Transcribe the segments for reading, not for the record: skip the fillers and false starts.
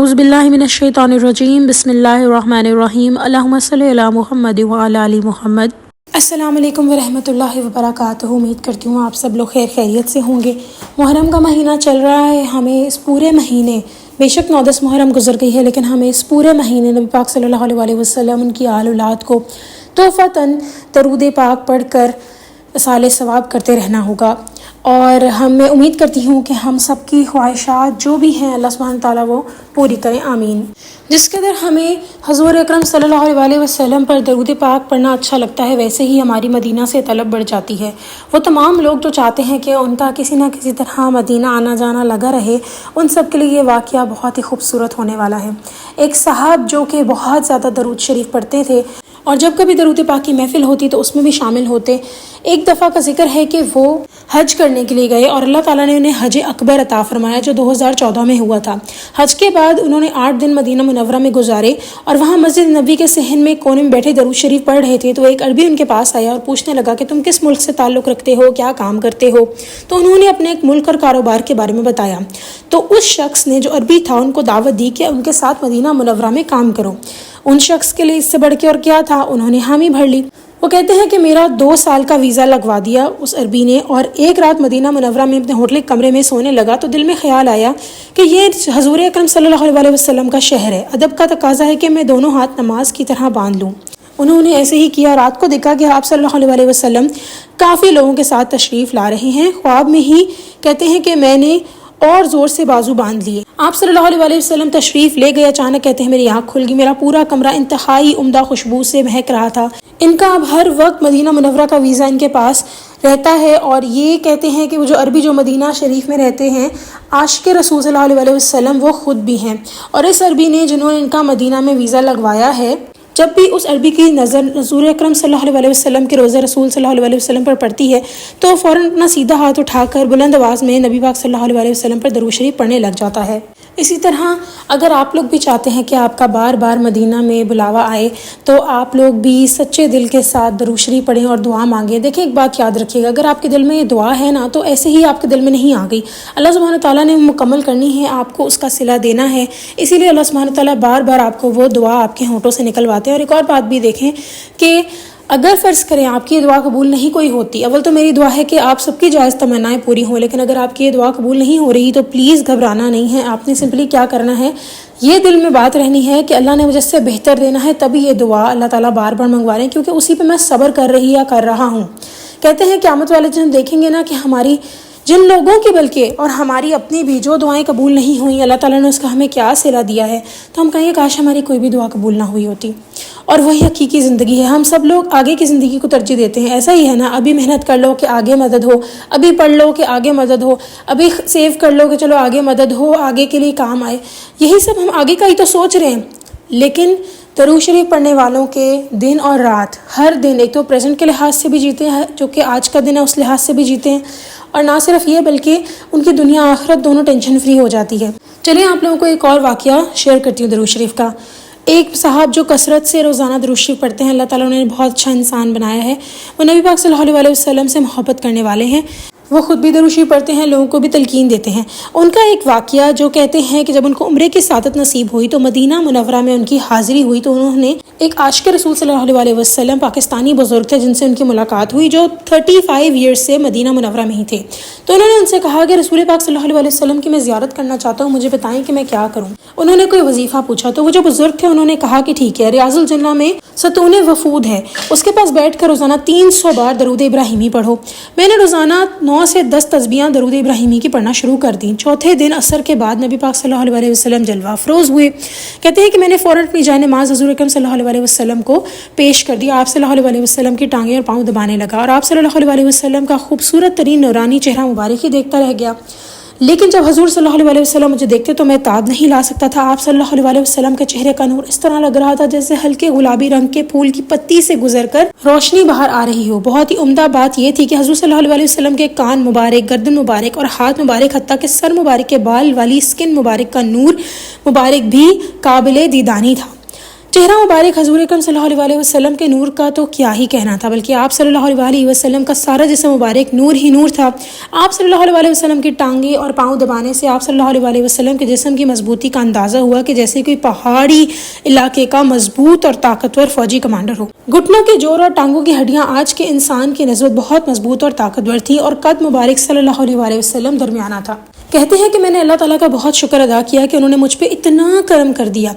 اعوذ باللہ من الشیطان الرجیم بسم اللہ الرحمن الرحیم اللہم صلی علی محمد وعلی آل محمد۔ السلام علیکم ورحمۃ اللہ وبرکاتہ۔ امید کرتی ہوں آپ سب لوگ خیر خیریت سے ہوں گے۔ محرم کا مہینہ چل رہا ہے، ہمیں اس پورے مہینے، بے شک 9-10 محرم گزر گئی ہے، لیکن ہمیں اس پورے مہینے نبی پاک صلی اللہ علیہ وسلم، ان کی آل اولاد کو تحفتاً درود پاک پڑھ کر اصال ثواب کرتے رہنا ہوگا، اور میں امید کرتی ہوں کہ ہم سب کی خواہشات جو بھی ہیں اللہ سبحانہ تعالیٰ وہ پوری کریں، آمین۔ جس قدر ہمیں حضور اکرم صلی اللہ علیہ وسلم پر درود پاک پڑھنا اچھا لگتا ہے، ویسے ہی ہماری مدینہ سے طلب بڑھ جاتی ہے۔ وہ تمام لوگ جو چاہتے ہیں کہ ان کا کسی نہ کسی طرح مدینہ آنا جانا لگا رہے، ان سب کے لیے یہ واقعہ بہت ہی خوبصورت ہونے والا ہے۔ ایک صاحب جو کہ بہت زیادہ درود شریف پڑھتے تھے، اور جب کبھی درود پاک کی محفل ہوتی تو اس میں بھی شامل ہوتے، ایک دفعہ کا ذکر ہے کہ وہ حج کرنے کے لیے گئے اور اللہ تعالیٰ نے انہیں حج اکبر عطا فرمایا جو 2014 میں ہوا تھا۔ حج کے بعد انہوں نے 8 دن مدینہ منورہ میں گزارے، اور وہاں مسجد نبی کے صحن میں کونے میں بیٹھے درود شریف پڑھ رہے تھے، تو ایک عربی ان کے پاس آیا اور پوچھنے لگا کہ تم کس ملک سے تعلق رکھتے ہو، کیا کام کرتے ہو؟ تو انہوں نے اپنے ایک ملک اور کاروبار کے بارے میں بتایا۔ تو اس شخص نے جو عربی تھا ان کو دعوت دی کہ ان کے ساتھ مدینہ منورہ میں کام کرو۔ ان شخص کے لیے اس سے بڑھ کے اور کیا تھا، انہوں نے حامی بھر لی۔ وہ کہتے ہیں کہ میرا 2 سال کا ویزا لگوا دیا اس عربی نے، اور ایک رات مدینہ منورہ میں اپنے ہوٹل کمرے میں سونے لگا تو دل میں خیال آیا کہ یہ حضور اکرم صلی اللہ علیہ وسلم کا شہر ہے، ادب کا تقاضا ہے کہ میں دونوں ہاتھ نماز کی طرح باندھ لوں۔ انہوں نے ایسے ہی کیا۔ رات کو دیکھا کہ آپ صلی اللہ علیہ وسلم کافی لوگوں کے ساتھ تشریف لا رہے ہیں۔ خواب میں ہی کہتے ہیں کہ میں نے اور زور سے بازو باندھ لیے۔ آپ صلی اللہ علیہ وسلم تشریف لے گئے۔ اچانک کہتے ہیں میری آنکھ کھل گئی، میرا پورا کمرہ انتہائی عمدہ خوشبو سے مہک رہا تھا۔ ان کا اب ہر وقت مدینہ منورہ کا ویزا ان کے پاس رہتا ہے، اور یہ کہتے ہیں کہ وہ جو عربی جو مدینہ شریف میں رہتے ہیں، عاشق رسول صلی اللہ علیہ وسلم وہ خود بھی ہیں، اور اس عربی نے جنہوں نے ان کا مدینہ میں ویزا لگوایا ہے، جب بھی اس عربی کی نظر حضور اکرم صلی اللہ علیہ وسلم کے روضہ رسول صلی اللہ علیہ وسلم پر پڑتی ہے تو فوراً اپنا سیدھا ہاتھ اٹھا کر بلند آواز میں نبی پاک صلی اللہ علیہ وسلم پر درود شریف پڑھنے لگ جاتا ہے۔ اسی طرح اگر آپ لوگ بھی چاہتے ہیں کہ آپ کا بار بار مدینہ میں بلاوا آئے تو آپ لوگ بھی سچے دل کے ساتھ درود شریف پڑھیں اور دعا مانگیں۔ دیکھیں ایک بات یاد رکھیے گا، اگر آپ کے دل میں یہ دعا ہے نا تو ایسے ہی آپ کے دل میں نہیں آ گئی، اللہ سبحانہ تعالیٰ نے مکمل کرنی ہے، آپ کو اس کا صلہ دینا ہے، اسی لیے اللہ سبحانہ تعالیٰ بار بار آپ کو وہ دعا آپ کے ہونٹوں سے نکلواتے ہیں۔ اور ایک اور بات بھی دیکھیں کہ اگر فرض کریں آپ کی یہ دعا قبول نہیں کوئی ہوتی، اول تو میری دعا ہے کہ آپ سب کی جائز تمنائیں پوری ہوں، لیکن اگر آپ کی یہ دعا قبول نہیں ہو رہی تو پلیز گھبرانا نہیں ہے۔ آپ نے سمپلی کیا کرنا ہے، یہ دل میں بات رہنی ہے کہ اللہ نے مجھ سے بہتر دینا ہے، تبھی یہ دعا اللہ تعالیٰ بار بار منگوا رہے ہیں، کیونکہ اسی پہ میں صبر کر رہی یا کر رہا ہوں۔ کہتے ہیں قیامت والے دن دیکھیں گے نا کہ ہماری جن لوگوں کی بلکہ اور ہماری اپنی بھی جو دعائیں قبول نہیں ہوئیں، اللہ تعالیٰ نے اس کا ہمیں کیا صلہ دیا ہے، تو ہم کہیں گے کاش ہماری کوئی بھی دعا قبول نہ ہوئی ہوتی۔ اور وہی حقیقی زندگی ہے۔ ہم سب لوگ آگے کی زندگی کو ترجیح دیتے ہیں، ایسا ہی ہے نا، ابھی محنت کر لو کہ آگے مدد ہو، ابھی پڑھ لو کہ آگے مدد ہو، ابھی سیو کر لو کہ چلو آگے مدد ہو، آگے کے لیے کام آئے، یہی سب ہم آگے کا ہی تو سوچ رہے ہیں۔ لیکن درود شریف پڑھنے والوں کے دن اور رات، ہر دن ایک تو پریزنٹ کے لحاظ سے بھی جیتے ہیں، جو کہ آج کا دن ہے اس لحاظ سے بھی جیتے ہیں، اور نہ صرف یہ بلکہ ان کی دنیا آخرت دونوں ٹینشن فری ہو جاتی ہے۔ چلیے آپ لوگوں کو ایک اور واقعہ شیئر کرتی ہوں درود شریف کا۔ ایک صاحب جو کثرت سے روزانہ درود شریف پڑھتے ہیں، اللہ تعالیٰ نے بہت اچھا انسان بنایا ہے، وہ نبی پاک صلی اللہ علیہ وسلم سے محبت کرنے والے ہیں، وہ خود بھی درود شریف پڑھتے ہیں، لوگوں کو بھی تلقین دیتے ہیں۔ ان کا ایک واقعہ جو کہتے ہیں کہ جب ان کو عمرے کی سعادت نصیب ہوئی تو مدینہ منورہ میں ان کی حاضری ہوئی، تو انہوں نے ایک عاشق رسول صلی اللہ علیہ وسلم پاکستانی بزرگ تھے جن سے ان کی ملاقات ہوئی، جو 35 ایئرز سے مدینہ منورہ میں ہی تھے۔ تو انہوں نے ان سے کہا کہ رسول پاک صلی اللہ علیہ وسلم کی میں زیارت کرنا چاہتا ہوں، مجھے بتائیں کہ میں کیا کروں۔ انہوں نے کوئی وظیفہ پوچھا تو وہ جو بزرگ تھے انہوں نے کہا کہ ٹھیک ہے، ریاض الجنہ میں ستون وفود ہے، اس کے پاس بیٹھ کر روزانہ 300 بار درود ابراہیمی پڑھو۔ میں نے روزانہ 9 سے 10 تسبیحاں درود ابراہیمی کی پڑھنا شروع کر دیں۔ چوتھے دن عصر کے بعد نبی پاک صلی اللہ علیہ وسلم جلوہ افروز ہوئے۔ کہتے ہیں کہ میں نے فوراً اپنی جائے نماز حضور اکرم صلی اللہ علیہ وسلم کو پیش کر دیا۔ آپ صلی اللہ علیہ وسلم کی ٹانگیں اور پاؤں دبانے لگا، اور آپ صلی اللہ علیہ وسلم کا خوبصورت ترین نورانی چہرہ مبارک ہی دیکھتا رہ گیا۔ لیکن جب حضور صلی اللہ علیہ وسلم مجھے دیکھتے تو میں تاب نہیں لا سکتا تھا۔ آپ صلی اللہ علیہ وسلم کے چہرے کا نور اس طرح لگ رہا تھا جیسے ہلکے گلابی رنگ کے پھول کی پتی سے گزر کر روشنی باہر آ رہی ہو۔ بہت ہی عمدہ بات یہ تھی کہ حضور صلی اللہ علیہ وسلم کے کان مبارک، گردن مبارک اور ہاتھ مبارک، حتیٰ کہ سر مبارک کے بال والی سکن مبارک کا نور مبارک بھی قابل دیدانی تھا۔ چہرہ مبارک حضور اکرم صلی اللہ علیہ وسلم کے نور کا تو کیا ہی کہنا تھا، بلکہ آپ صلی اللہ علیہ وسلم کا سارا جسم مبارک نور ہی نور تھا۔ آپ صلی اللہ علیہ وسلم کی ٹانگیں اور پاؤں دبانے سے آپ صلی اللہ علیہ وسلم کے جسم کی مضبوطی کا اندازہ ہوا کہ جیسے کوئی پہاڑی علاقے کا مضبوط اور طاقتور فوجی کمانڈر ہو۔ گھٹنوں کے جوڑ اور ٹانگوں کی ہڈیاں آج کے انسان کی نسبت بہت مضبوط اور طاقتور تھی، اور قد مبارک صلی اللہ علیہ وسلم درمیانہ تھا۔ کہتے ہیں کہ میں نے اللہ تعالیٰ کا بہت شکر ادا کیا کہ انہوں نے مجھ پہ اتنا کرم کر دیا۔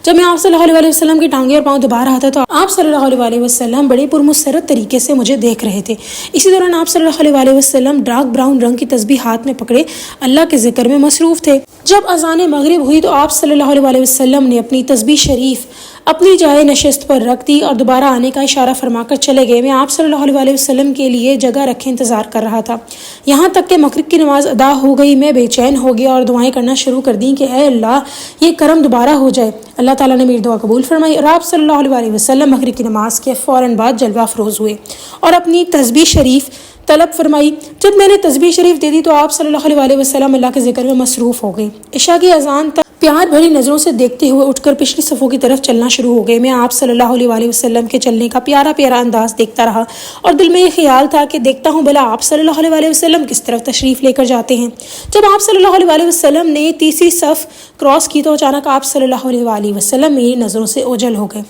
جب میں آپ صلی اللہ علیہ وسلم کی ٹانگیں اور پاؤں دبا رہا تھا تو آپ صلی اللہ علیہ وسلم بڑے پرمسرت طریقے سے مجھے دیکھ رہے تھے۔ اسی دوران آپ صلی اللہ علیہ وسلم ڈارک براؤن رنگ کی تسبیح ہاتھ میں پکڑے اللہ کے ذکر میں مصروف تھے۔ جب اذان مغرب ہوئی تو آپ صلی اللہ علیہ وسلم نے اپنی تسبیح شریف اپنی جائے نشست پر رکھ دی اور دوبارہ آنے کا اشارہ فرما کر چلے گئے۔ میں آپ صلی اللہ علیہ وسلم کے لیے جگہ رکھے انتظار کر رہا تھا، یہاں تک کہ مغرب کی نماز ادا ہو گئی۔ میں بے چین ہو گیا اور دعائیں کرنا شروع کر دیں کہ اے اللہ یہ کرم دوبارہ ہو جائے۔ اللہ تعالیٰ نے میری دعا قبول فرمائی اور آپ صلی اللہ علیہ وسلم مغرب کی نماز کے فوراً بعد جلوہ افروز ہوئے اور اپنی تسبیح شریف طلب فرمائی۔ جب میں نے تسبیح شریف دے دی تو آپ صلی اللہ علیہ وسلم اللہ کے ذکر میں مصروف ہو گئے۔ عشاء کی اذان تک پیار بھری نظروں سے دیکھتے ہوئے اٹھ کر پچھلی صفوں کی طرف چلنا شروع ہو گئے۔ میں آپ صلی اللہ علیہ وسلم کے چلنے کا پیارا پیارا انداز دیکھتا رہا اور دل میں یہ خیال تھا کہ دیکھتا ہوں بھلا آپ صلی اللہ علیہ وسلم کس طرف تشریف لے کر جاتے ہیں۔ جب آپ صلی اللہ علیہ وسلم نے تیسری صف کراس کی تو اچانک آپ صلی اللہ علیہ وسلم میری نظروں سے اوجھل ہو گئے۔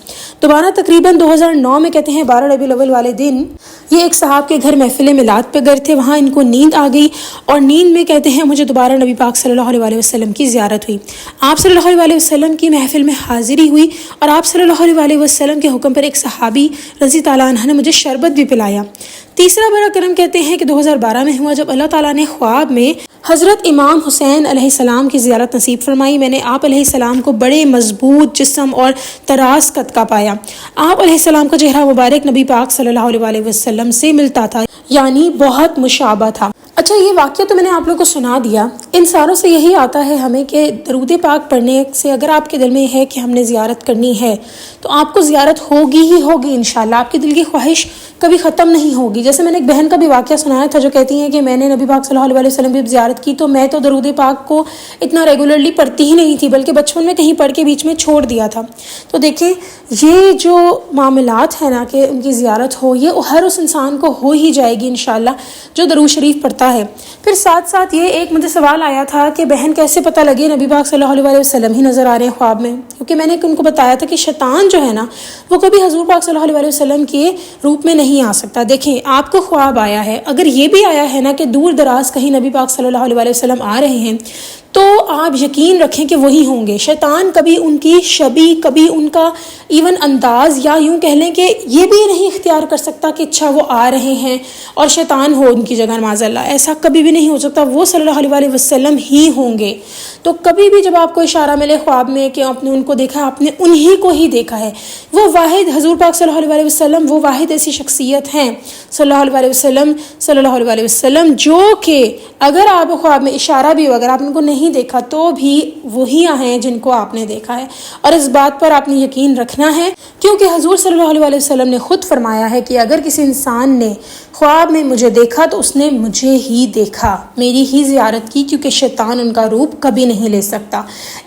دوبارہ تقریباً 2009 میں کہتے ہیں 12 ربیع الاول والے دن یہ ایک صاحب کے گھر محفل میلاد پہ گئے تھے، وہاں ان کو نیند آ گئی اور نیند میں کہتے ہیں مجھے دوبارہ نبی پاک صلی اللہ علیہ وسلم کی زیارت ہوئی۔ آپ صلی اللہ علیہ وسلم کی محفل میں حاضری ہوئی اور آپ صلی اللہ علیہ وسلم کے حکم پر ایک صحابی رضی تعالیٰ عنہ نے مجھے شربت بھی پلایا۔ تیسرا بڑا کرم کہتے ہیں کہ 2012 میں ہوا جب اللہ تعالیٰ نے خواب میں حضرت امام حسین علیہ السلام کی زیارت نصیب فرمائی۔ میں نے آپ علیہ السلام کو بڑے مضبوط جسم اور طراز قد کا پایا۔ آپ علیہ السلام کا چہرہ مبارک نبی پاک صلی اللہ علیہ وسلم سے ملتا تھا، یعنی بہت مشابہ تھا۔ اچھا یہ واقعہ تو میں نے آپ لوگوں کو سنا دیا، ان ساروں سے یہی آتا ہے ہمیں کہ درود پاک پڑھنے سے اگر آپ کے دل میں ہے کہ ہم نے زیارت کرنی ہے تو آپ کو زیارت ہوگی ہی ہوگی انشاءاللہ، آپ کی دل کی خواہش کبھی ختم نہیں ہوگی۔ جیسے میں نے ایک بہن کا بھی واقعہ سنایا تھا جو کہتی ہیں کہ میں نے نبی پاک صلی اللہ علیہ وسلم کی زیارت کی تو میں تو درود پاک کو اتنا ریگولرلی پڑھتی ہی نہیں تھی، بلکہ بچپن میں کہیں پڑھ کے بیچ میں چھوڑ دیا تھا۔ تو دیکھیں یہ جو معاملات ہیں نا کہ ان کی زیارت ہو، یہ ہر اس انسان کو ہو ہی جائے گی انشاءاللہ جو درود شریف پڑھتا ہے۔ پھر ساتھ ساتھ یہ ایک مجھے سوال آیا تھا کہ بہن کیسے پتہ لگے نبی پاک صلی اللہ علیہ وسلم ہی نظر آ رہے ہیں خواب میں، کیونکہ میں نے ان کو بتایا تھا کہ شیطان جو ہے نا وہ کبھی حضور پاک صلی اللہ علیہ وسلم کے روپ میں نہیں آ سکتا۔ دیکھیں آپ کو خواب آیا ہے، اگر یہ بھی آیا ہے نا کہ دور دراز کہیں نبی پاک صلی اللہ علیہ وسلم آ رہے ہیں تو آپ یقین رکھیں کہ وہی ہوں گے۔ شیطان کبھی ان کی شبیہ، کبھی ان کا ایون انداز، یا یوں کہہ لیں کہ یہ بھی نہیں اختیار کر سکتا کہ اچھا وہ آ رہے ہیں اور شیطان ہو ان کی جگہ، معاذ اللہ، ایسا کبھی بھی نہیں ہو سکتا، وہ صلی اللہ علیہ وسلم ہی ہوں گے۔ تو کبھی بھی جب آپ کو اشارہ ملے خواب میں کہ آپ نے ان کو دیکھا، آپ نے انہی کو ہی دیکھا ہے۔ وہ واحد حضور پاک صلی اللہ علیہ وسلم وہ واحد ایسی شخصیت ہیں صلی اللہ علیہ وسلم جو کہ اگر آپ خواب میں اشارہ بھی ہو، اگر آپ ان کو نہیں دیکھا تو بھی وہی ہیں جن کو آپ نے دیکھا ہے، اور اس بات پر آپ نے یقین رکھنا ہے کیونکہ حضور صلی اللہ علیہ وسلم نے خود فرمایا ہے کہ اگر کسی انسان نے خواب میں مجھے دیکھا تو اس نے مجھے ہی دیکھا، میری ہی زیارت کی، کیونکہ شیطان ان کا روپ کبھی نہیں لے سکتا۔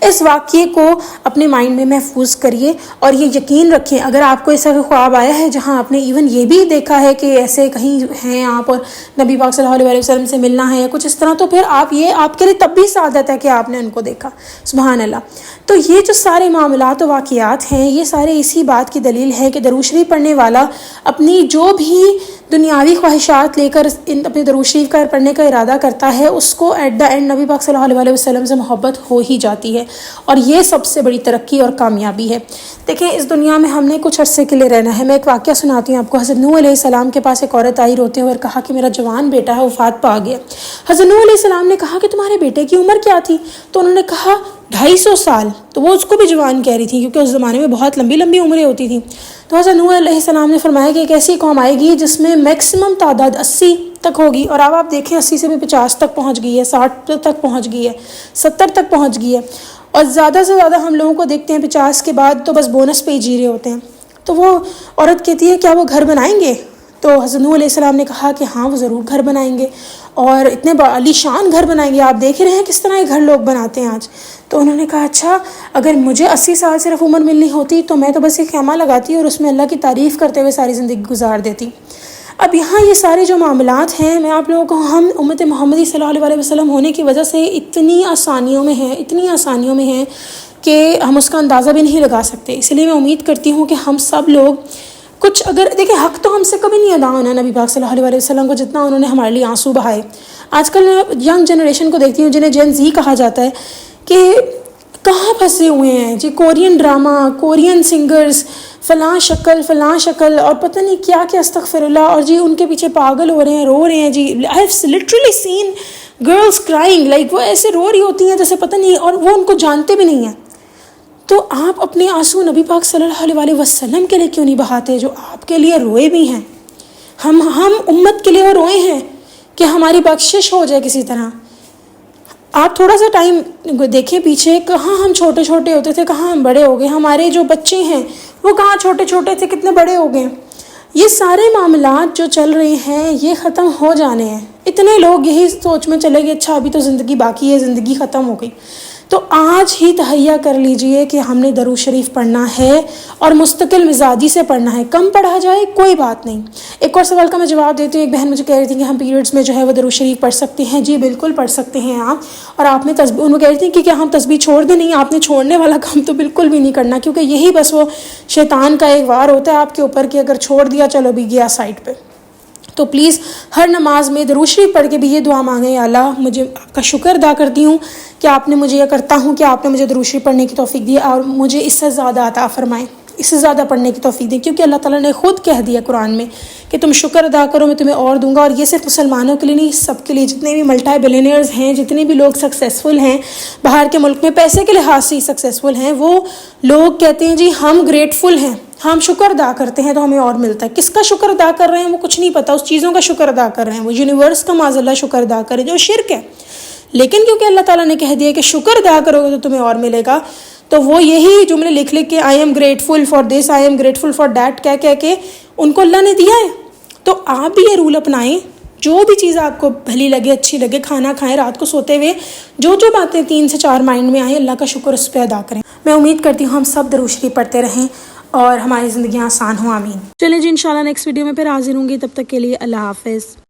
اس واقعے کو اپنے مائنڈ میں محفوظ کریے اور یہ یقین رکھیں اگر آپ کو ایسا خواب آیا ہے جہاں آپ نے ایون یہ بھی دیکھا ہے کہ ایسے کہیں ہیں آپ اور نبی پاک صلی اللہ علیہ وسلم سے ملنا ہے یا کچھ اس طرح، تو پھر آپ کے لیے تب بھی سعادت ہے کہ آپ نے ان کو دیکھا۔ سبحان اللہ۔ تو یہ جو سارے معاملات و واقعات ہیں یہ سارے اسی بات کی دلیل ہے کہ درود شریف پڑھنے والا اپنی جو بھی دنیاوی خواہشات لے کر اپنے درود شریف کا پڑھنے کا ارادہ کرتا ہے اس کو ایٹ دا اینڈ نبی پاک صلی اللہ علیہ وسلم سے محبت ہو ہی جاتی ہے، اور یہ سب سے بڑی ترقی اور کامیابی ہے۔ دیکھیں اس دنیا میں ہم نے کچھ عرصے کے لیے رہنا ہے۔ میں ایک واقعہ سناتی ہوں آپ کو۔ حضرت نوح علیہ السلام کے پاس ایک عورت آئی روتے ہوئے اور کہا کہ میرا جوان بیٹا ہے وفات پا گیا۔ حضرت نوح علیہ السلام نے کہا کہ تمہارے بیٹے کی عمر کیا تھی؟ تو انہوں نے کہا 250 سال۔ تو وہ اس کو بھی جوان کہہ رہی تھی کیونکہ اس زمانے میں بہت لمبی لمبی عمریں ہوتی تھیں۔ تو حضرت نوح علیہ السلام نے فرمایا کہ ایک ایسی قوم آئے گی جس میں میکسیمم تعداد 80 تک ہوگی، اور اب آپ دیکھیں 80 سے بھی 50 تک پہنچ گئی ہے، 60 تک پہنچ گئی ہے، 70 تک پہنچ گئی ہے، اور زیادہ سے زیادہ ہم لوگوں کو دیکھتے ہیں 50 کے بعد تو بس بونس پہ ہی جی رہے ہوتے ہیں۔ تو وہ عورت کہتی ہے کیا وہ گھر بنائیں گے؟ تو حضرت نوح علیہ السلام نے کہا کہ ہاں وہ ضرور گھر بنائیں گے، اور اتنے عالی شان گھر بنائیں گے، آپ دیکھ رہے ہیں کس طرح یہ گھر لوگ بناتے ہیں آج۔ تو انہوں نے کہا اچھا اگر مجھے 80 سال صرف عمر ملنی ہوتی تو میں تو بس ایک خیمہ لگاتی اور اس میں اللہ کی تعریف کرتے ہوئے ساری زندگی گزار دیتی۔ اب یہاں یہ سارے جو معاملات ہیں، میں آپ لوگوں کو ہم امت محمدی صلی اللہ علیہ وسلم ہونے کی وجہ سے اتنی آسانیوں میں ہیں کہ ہم اس کا اندازہ بھی نہیں لگا سکتے۔ اس لیے میں امید کرتی ہوں کہ ہم سب لوگ کچھ، اگر دیکھیں حق تو ہم سے کبھی نہیں ادا ہونا نبی پاک صلی اللہ علیہ وسلم کو جتنا انہوں نے ہمارے لیے آنسو بہائے۔ آج کل ینگ جنریشن کو دیکھتی ہوں جنہیں جین زی کہا جاتا ہے کہ کہاں پھنسے ہوئے ہیں جی، کورین ڈرامہ، کورین سنگرز، فلاں شکل اور پتہ نہیں کیا کیا، استغفر اللہ، اور جی ان کے پیچھے پاگل ہو رہے ہیں، رو رہے ہیں جی۔ I have literally seen girls crying, like وہ ایسے رو رہی ہوتی ہیں جیسے پتہ نہیں، اور وہ ان کو جانتے بھی نہیں ہیں۔ تو آپ اپنے آنسو نبی پاک صلی اللہ علیہ وسلم کے لیے کیوں نہیں بہاتے جو آپ کے لیے روئے بھی ہیں؟ ہم امت کے لیے وہ روئے ہیں کہ ہماری بخشش ہو جائے کسی طرح۔ آپ تھوڑا سا ٹائم دیکھیں پیچھے، کہاں ہم چھوٹے چھوٹے ہوتے تھے، کہاں ہم بڑے ہو گئے، ہمارے جو بچے ہیں وہ کہاں چھوٹے چھوٹے تھے، کتنے بڑے ہو گئے۔ یہ سارے معاملات جو چل رہے ہیں یہ ختم ہو جانے ہیں۔ اتنے لوگ یہی سوچ میں چلے گئے اچھا ابھی تو زندگی باقی ہے، زندگی ختم ہو گئی۔ تو آج ہی تہیہ کر لیجئے کہ ہم نے درود شریف پڑھنا ہے اور مستقل مزاجی سے پڑھنا ہے، کم پڑھا جائے کوئی بات نہیں۔ ایک اور سوال کا میں جواب دیتی ہوں۔ ایک بہن مجھے کہہ رہی تھی کہ ہم پیریڈز میں جو ہے وہ درود شریف پڑھ سکتے ہیں۔ جی بالکل پڑھ سکتے ہیں آپ، اور آپ نے تسبیح، انہوں کہہ رہی تھی کہ کیا ہم تسبیح چھوڑ دیں؟ نہیں، آپ نے چھوڑنے والا کام تو بالکل بھی نہیں کرنا، کیونکہ یہی بس وہ شیطان کا ایک وار ہوتا ہے آپ کے اوپر کہ اگر چھوڑ دیا چلو بھی گیا سائڈ پہ۔ تو پلیز ہر نماز میں درود شریف پڑھ کے بھی یہ دعا مانگیں، یا اللہ مجھے آپ کا شکر ادا کرتی ہوں کہ آپ نے مجھے، یہ کرتا ہوں کہ آپ نے مجھے درود شریف پڑھنے کی توفیق دی اور مجھے اس سے زیادہ عطا فرمائیں، اس سے زیادہ پڑھنے کی توفیق دی، کیونکہ اللہ تعالیٰ نے خود کہہ دیا قرآن میں کہ تم شکر ادا کرو میں تمہیں اور دوں گا۔ اور یہ صرف مسلمانوں کے لیے نہیں، سب کے لیے، جتنے بھی ملٹی بلینئرز ہیں، جتنے بھی لوگ سکسیسفل ہیں باہر کے ملک میں، پیسے کے لحاظ سے ہی سکسیسفل ہیں، وہ لوگ کہتے ہیں جی ہم گریٹفل ہیں، ہم شکر ادا کرتے ہیں تو ہمیں اور ملتا ہے۔ کس کا شکر ادا کر رہے ہیں وہ کچھ نہیں پتہ، اس چیزوں کا شکر ادا کر رہے ہیں، وہ یونیورس کا معاذ اللہ شکر ادا کریں جو شرک ہے۔ لیکن کیونکہ اللہ تعالیٰ نے کہہ دیا کہ شکر ادا کرو گے تو تمہیں اور ملے گا، تو وہ یہی جملے لکھ کے I am grateful for this, I am grateful for that کہہ کے ان کو اللہ نے دیا ہے۔ تو آپ بھی یہ رول اپنائیں، جو بھی چیز آپ کو بھلی لگے، اچھی لگے، کھانا کھائیں، رات کو سوتے ہوئے جو باتیں 3 سے 4 مائنڈ میں آئیں، اللہ کا شکر اس پہ ادا کریں۔ میں امید کرتی ہوں ہم سب درود شریف پڑھتے رہیں اور ہماری زندگیاں آسان ہوں، آمین۔ چلیں جی، انشاءاللہ نیکسٹ ویڈیو میں پھر حاضر ہوں گی، تب تک کے لیے اللہ حافظ۔